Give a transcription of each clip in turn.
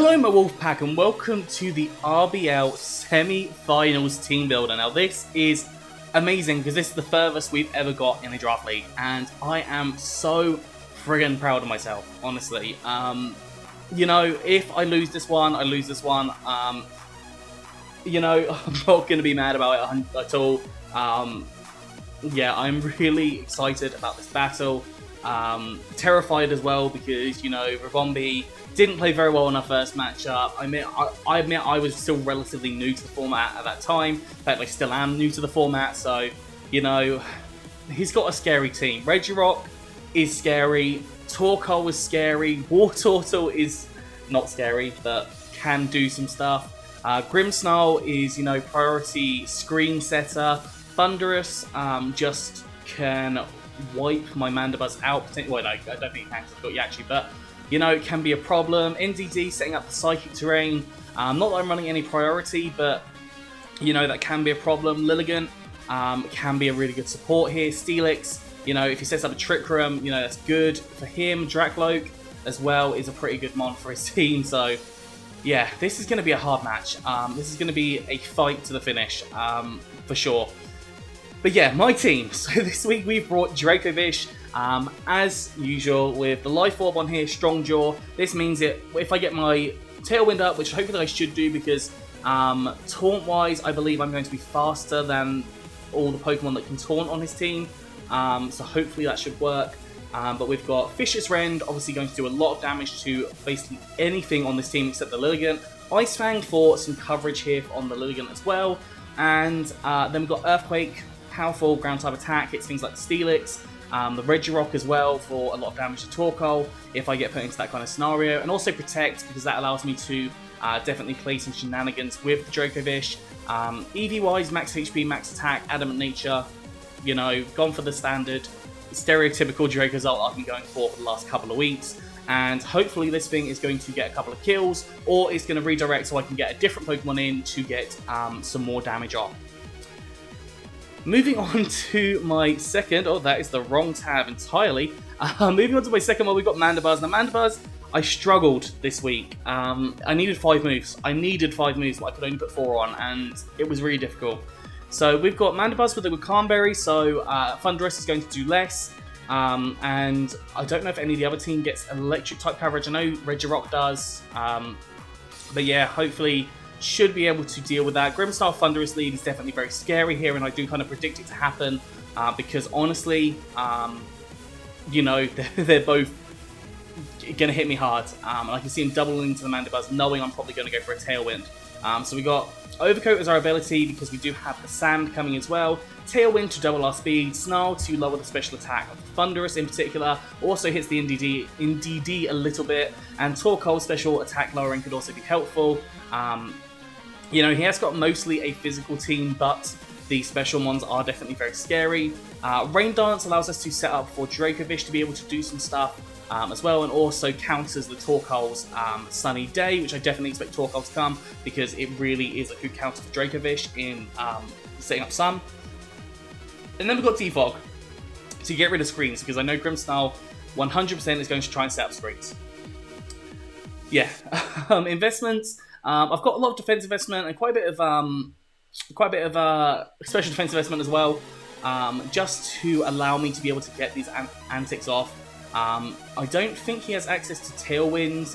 Hello my Wolfpack and welcome to the RBL semi-finals team builder. Now this is amazing because this is the furthest we've ever got in a draft league and I am so friggin' proud of myself, honestly. You know, if I lose this one, I lose this one. You know, I'm not going to be mad about it at all. Yeah, I'm really excited about this battle. Terrified as well because, you know, Ribombee didn't play very well in our first matchup. I admit I was still relatively new to the format at that time. In fact, I still am new to the format, so, you know, he's got a scary team. Regirock is scary, Torkoal is scary, Wartortle is not scary, but can do some stuff. Grimmsnarl is, you know, priority screen setter. Thunderous just can wipe my Mandelbrot out. Well, no, I don't think he can because I've got Yachi, but, you know, it can be a problem. NDD setting up the psychic terrain. Not that I'm running any priority, but, you know, that can be a problem. Lilligant can be a really good support here. Steelix, you know, if he sets up a Trick Room, you know, that's good for him. Drakloak as well is a pretty good mon for his team, so yeah, this is going to be a hard match. This is going to be a fight to the finish, for sure. But yeah, my team. So this week we've brought Dracovish, as usual, with the Life Orb on here, Strong Jaw. This means that if I get my Tailwind up, which hopefully I should do because taunt-wise, I believe I'm going to be faster than all the Pokemon that can taunt on his team. So hopefully that should work. But we've got Vicious Rend, obviously going to do a lot of damage to basically anything on this team except the Lilligant. Ice Fang for some coverage here on the Lilligant as well. And then we've got Earthquake, powerful ground type attack, hits things like the Steelix. The Regirock as well for a lot of damage to Torkoal if I get put into that kind of scenario. And also Protect because that allows me to definitely play some shenanigans with the Dracovish. EV-wise, max HP, max attack, Adamant Nature. You know, gone for the standard stereotypical Dracozolt I've been going for the last couple of weeks, and hopefully this thing is going to get a couple of kills, or it's going to redirect so I can get a different Pokemon in to get some more damage off. Moving on to my second, oh that is the wrong tab entirely, moving on to my second one, we've got Mandelbrot. Now Mandelbrot, I struggled this week. I needed 5 moves. I needed 5 moves, but I could only put 4 on, and it was really difficult. So we've got Mandelbrot with the Calmberry, so Thunderous is going to do less. And I don't know if any of the other team gets electric type coverage. I know Regirock does. But yeah, hopefully should be able to deal with that. Grimmsnarl Thunderous lead is definitely very scary here, and I do kind of predict it to happen. Because honestly, you know, they're both going to hit me hard. And I can see him doubling into the Mandelbrot, knowing I'm probably going to go for a Tailwind. So we got Overcoat as our ability because we do have the Sand coming as well. Tailwind to double our speed. Snarl to lower the special attack of Thunderous in particular. Also hits the NDD a little bit. And Torkoal special attack lowering could also be helpful. You know, he has got mostly a physical team, but the special ones are definitely very scary. Rain Dance allows us to set up for Dracovish to be able to do some stuff. As well, and also counters the Torkoal's Sunny Day, which I definitely expect Torkoal to come because it really is a good counter for Dracovish in setting up Sun. And then we've got Defog to get rid of screens because I know Grimmsnarl 100% is going to try and set up screens. Yeah, investments. I've got a lot of defense investment and quite a bit of special defense investment as well, just to allow me to be able to get these antics off. I don't think he has access to Tailwinds,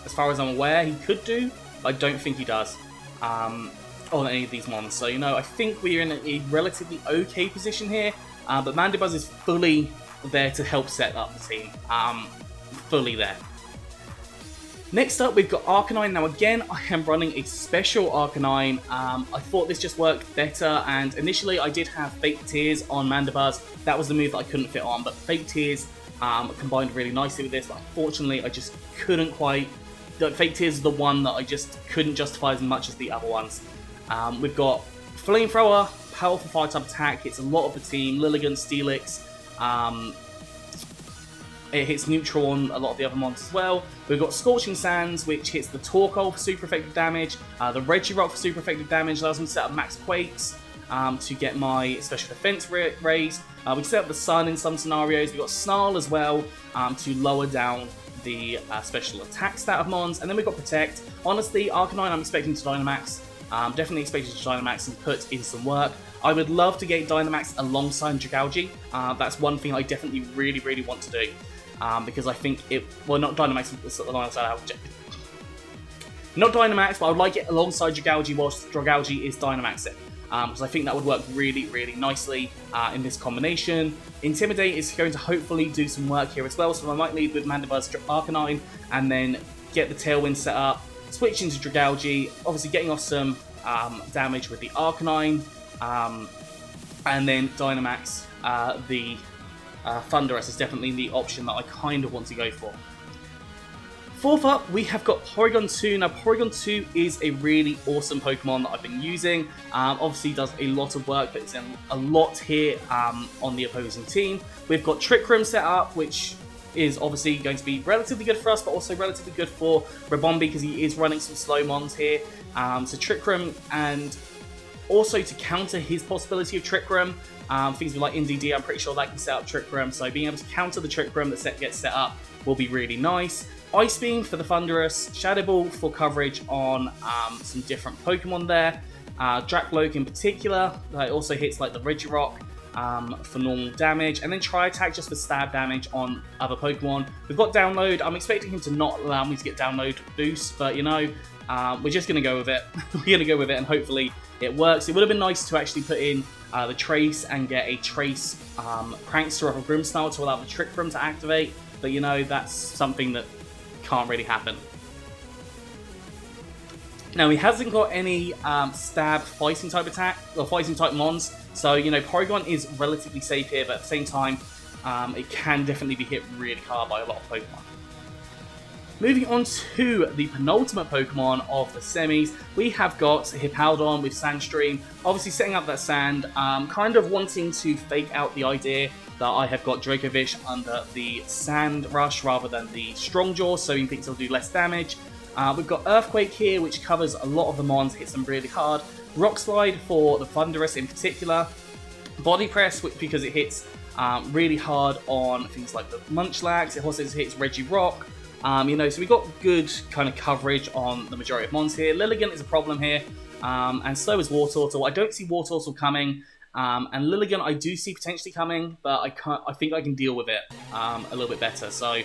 as far as I'm aware. He could do, but I don't think he does, on any of these mons. So, you know, I think we're in a relatively okay position here, but Mandelbrot is fully there to help set up the team, fully there. Next up, we've got Arcanine. Now again, I am running a special Arcanine. I thought this just worked better, and initially I did have Fake Tears on Mandelbrot. That was the move that I couldn't fit on, but Fake Tears combined really nicely with this, but unfortunately I just couldn't quite... Fake Tears is the one that I just couldn't justify as much as the other ones. We've got Flamethrower, powerful fire type attack, hits a lot of the team, Lilligant, Steelix, it hits neutral on a lot of the other mons as well. We've got Scorching Sands, which hits the Torkoal for super effective damage. The Regirock for super effective damage allows me to set up max Quakes to get my special defense raised. We can set up the Sun in some scenarios. We've got Snarl as well to lower down the special attack stat of Mons, and then we've got Protect. Honestly, Arcanine I'm expecting to Dynamax. Definitely expecting to Dynamax and put in some work. I would love to get Dynamax alongside Dragalge. That's one thing I definitely really want to do. Because I think it... Well, not Dynamax alongside... Not Dynamax, but I would like it alongside Dragalge whilst Dragalge is Dynamaxing. Because I think that would work really nicely in this combination. Intimidate is going to hopefully do some work here as well, so I might lead with Mandelbrot Arcanine and then get the Tailwind set up, switch into Dragalge, obviously getting off some damage with the Arcanine, and then Dynamax the Thundurus is definitely the option that I kind of want to go for. Fourth up, we have got Porygon 2. Now, Porygon 2 is a really awesome Pokemon that I've been using. Obviously, does a lot of work, but it's in a lot here on the opposing team. We've got Trick Room set up, which is obviously going to be relatively good for us, but also relatively good for Ribombee because he is running some slow mons here. So Trick Room, and also to counter his possibility of Trick Room, things like NDD, I'm pretty sure that can set up Trick Room. So being able to counter the Trick Room that gets set up will be really nice. Ice Beam for the Thundurus, Shadow Ball for coverage on some different Pokemon there. Dracloak in particular, that also hits like the Regirock for normal damage, and then Tri-Attack just for stab damage on other Pokemon. We've got Download. I'm expecting him to not allow me to get Download boost, but you know, we're just going to go with it. We're going to go with it, and hopefully it works. It would have been nice to actually put in the Trace and get a Trace Prankster off of Grimmsnarl to allow the Trick Room to activate, but you know, that's something that can't really happen. Now, he hasn't got any stab fighting type attack or fighting type mons, so you know, Porygon is relatively safe here, but at the same time it can definitely be hit really hard by a lot of Pokemon. Moving on to the penultimate Pokemon of the semis, we have got Hippowdon with Sandstream, obviously setting up that sand, kind of wanting to fake out the idea that I have got Dracovish under the Sand Rush rather than the Strong Jaw, so he thinks he'll do less damage. We've got Earthquake here, which covers a lot of the mons, hits them really hard. Rock Slide for the Thundurus in particular. Body Press, because it hits really hard on things like the Munchlax. It also hits Regirock. You know, so we've got good kind of coverage on the majority of mons here. Lilligant is a problem here, and so is Wartortle. I don't see Wartortle coming. And Lilligant I do see potentially coming, but I think I can deal with it a little bit better. So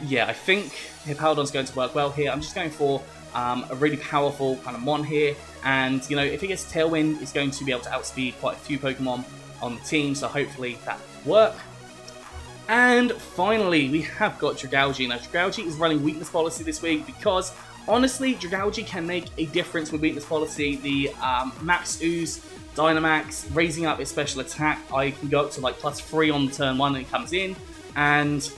yeah, I think Hippowdon's going to work well here. I'm just going for a really powerful kind of mon here, and you know, if he gets Tailwind, he's going to be able to outspeed quite a few Pokemon on the team, so hopefully that will work. And finally, we have got Dragalge. Now, Dragalge is running Weakness Policy this week because, honestly, Dragalge can make a difference with Weakness Policy. The Max Ooze, Dynamax, raising up its special attack, I can go up to like +3 on turn 1 and it comes in, and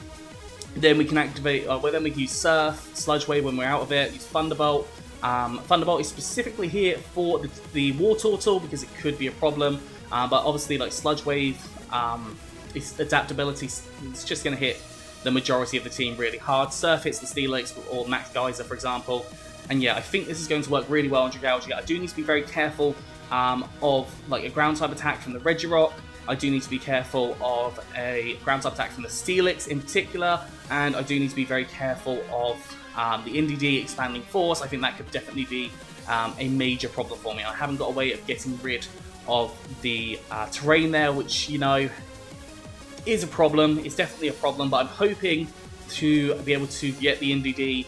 then we can activate, well then we can use Surf, Sludge Wave when we're out of it, use Thunderbolt. Thunderbolt is specifically here for the Wartortle because it could be a problem, but obviously like Sludge Wave, its adaptability is just going to hit the majority of the team really hard. Surf hits the Steelix or Max Geyser, for example. And yeah, I think this is going to work really well on Dragalge. I do need to be very careful of like a ground type attack from the Regirock. I do need to be careful of a ground type attack from the Steelix in particular. And I do need to be very careful of the NDD expanding force. I think that could definitely be a major problem for me. I haven't got a way of getting rid of the terrain there, which, you know, is a problem. It's definitely a problem, but I'm hoping to be able to get the NDD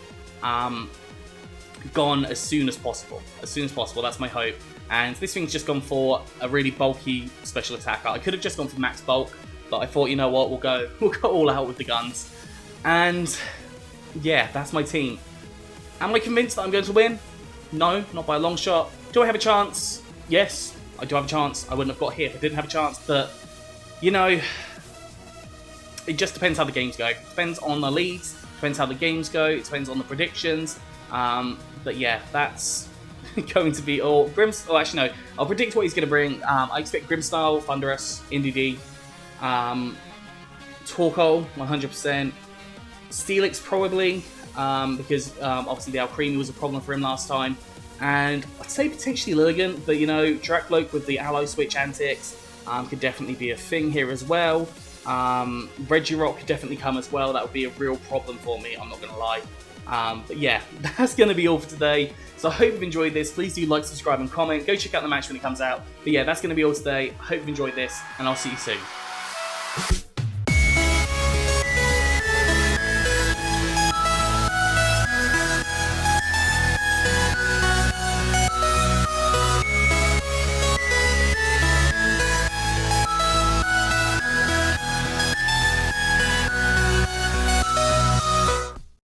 gone as soon as possible. As soon as possible, that's my hope. And this thing's just gone for a really bulky special attacker. I could have just gone for max bulk, but I thought, you know what, we'll go all out with the guns. And yeah, that's my team. Am I convinced that I'm going to win? No, not by a long shot. Do I have a chance? Yes, I do have a chance. I wouldn't have got here if I didn't have a chance, but you know, it just depends how the games go. It depends on the leads, depends how the games go, it depends on the predictions. But yeah, that's going to be all. Oh, actually no, I'll predict what he's going to bring. I expect Grimmsnarl, Thundurus, NDD, Torkoal, 100%, Steelix probably, because obviously the Alcremie was a problem for him last time. And I'd say potentially Lilligant, but you know, Dracloak with the Aloe Switch antics could definitely be a thing here as well. Regirock could definitely come as well. That would be a real problem for me, I'm not going to lie. But yeah, that's going to be all for today. So I hope you've enjoyed this. Please do like, subscribe, and comment. Go check out the match when it comes out. But yeah, that's going to be all today. I hope you've enjoyed this, and I'll see you soon.